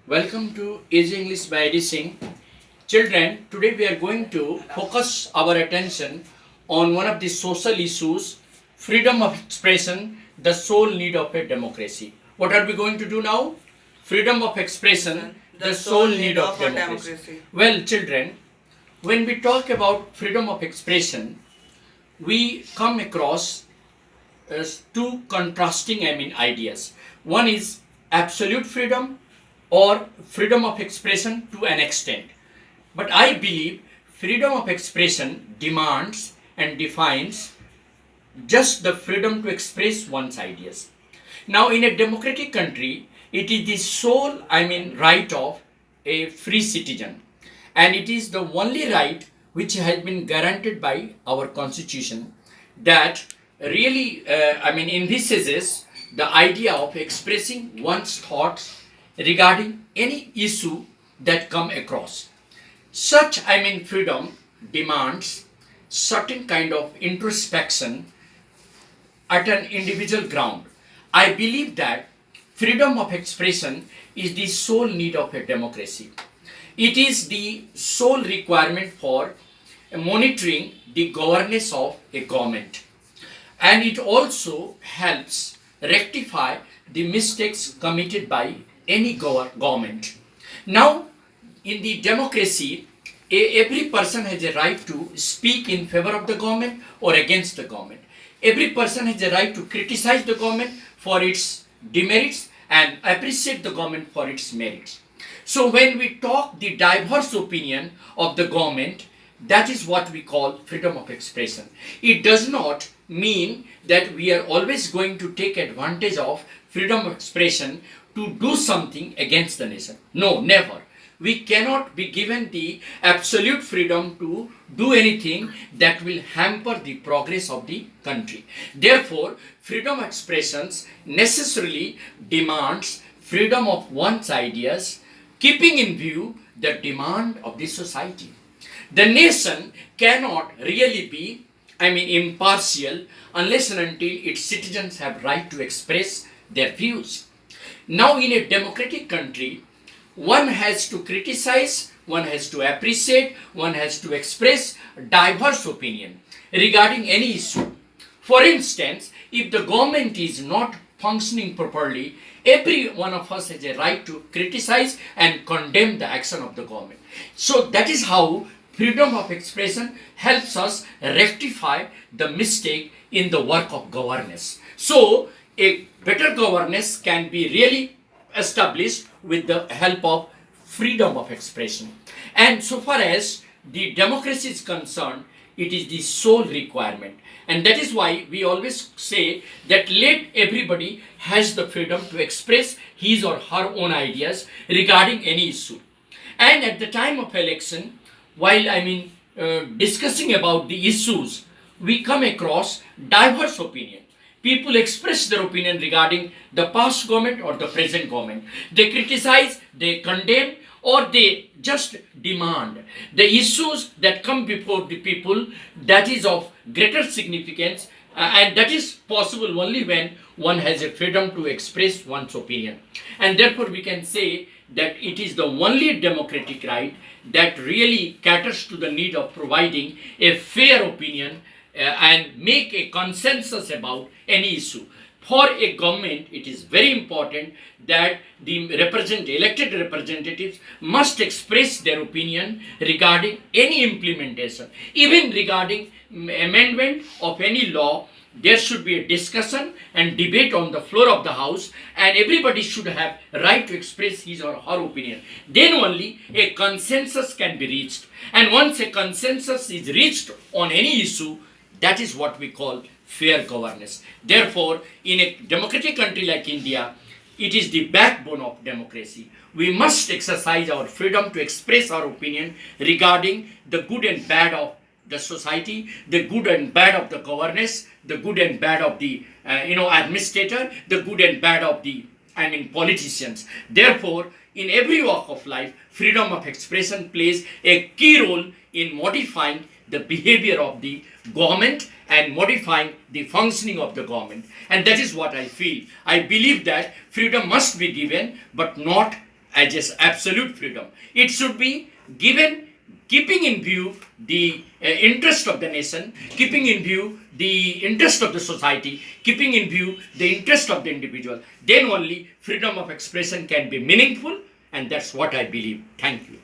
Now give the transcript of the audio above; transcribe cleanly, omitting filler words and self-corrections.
Welcome to Easy English by Edising. Children, today we are going to focus our attention on one of the social issues, freedom of expression, the sole need of a democracy. What are we going to do now? Freedom of expression, the sole need of democracy. Well, children, when we talk about freedom of expression, we come across two contrasting ideas. One is absolute freedom or freedom of expression to an extent. But I believe freedom of expression demands and defines just the freedom to express one's ideas. Now, in a democratic country, it is the sole, right of a free citizen, and it is the only right which has been guaranteed by our constitution that really, envisages the idea of expressing one's thoughts regarding any issue that come across. Such, freedom demands certain kind of introspection at an individual ground. I believe that freedom of expression is the sole need of a democracy. It is the sole requirement for monitoring the governance of a government. And it also helps rectify the mistakes committed by any government. Now, in the democracy, every person has a right to speak in favor of the government or against the government. Every person has a right to criticize the government for its demerits and appreciate the government for its merits. So when we talk the diverse opinion of the government, that is what we call freedom of expression. It does not mean that we are always going to take advantage of freedom of expression to do something against the nation. No, never. We cannot be given the absolute freedom to do anything that will hamper the progress of the country. Therefore, freedom of expressions necessarily demands freedom of one's ideas, keeping in view the demand of the society. The nation cannot really be, impartial unless and until its citizens have right to express their views. Now, in a democratic country, one has to criticize, one has to appreciate, one has to express diverse opinion regarding any issue. For instance, if the government is not functioning properly, every one of us has a right to criticize and condemn the action of the government. So that is how freedom of expression helps us rectify the mistake in the work of governance. So a better governance can be really established with the help of freedom of expression. And so far as the democracy is concerned, it is the sole requirement. And that is why we always say that let everybody has the freedom to express his or her own ideas regarding any issue. And at the time of election, while discussing about the issues, we come across diverse opinion. People express their opinion regarding the past government or the present government. They criticize, they condemn, or they just demand. The issues that come before the people, that is of greater significance, and that is possible only when one has a freedom to express one's opinion. And therefore we can say that it is the only democratic right that really caters to the need of providing a fair opinion and make a consensus about any issue. For a government, it is very important that the elected representatives must express their opinion regarding any implementation, even regarding amendment of any law. There should be a discussion and debate on the floor of the house, and everybody should have right to express his or her opinion. Then only a consensus can be reached. And once a consensus is reached on any issue, that is what we call fair governance. Therefore, in a democratic country like India, it is the backbone of democracy. We must exercise our freedom to express our opinion regarding the good and bad of the society, the good and bad of the governance, the good and bad of the administrator, the good and bad of the politicians. Therefore, in every walk of life, freedom of expression plays a key role in modifying the behavior of the government and modifying the functioning of the government. And that is what I feel. I believe that freedom must be given, but not as just absolute freedom. It should be given keeping in view the interest of the nation, keeping in view the interest of the society, keeping in view the interest of the individual. Then only freedom of expression can be meaningful, and that's what I believe. Thank you.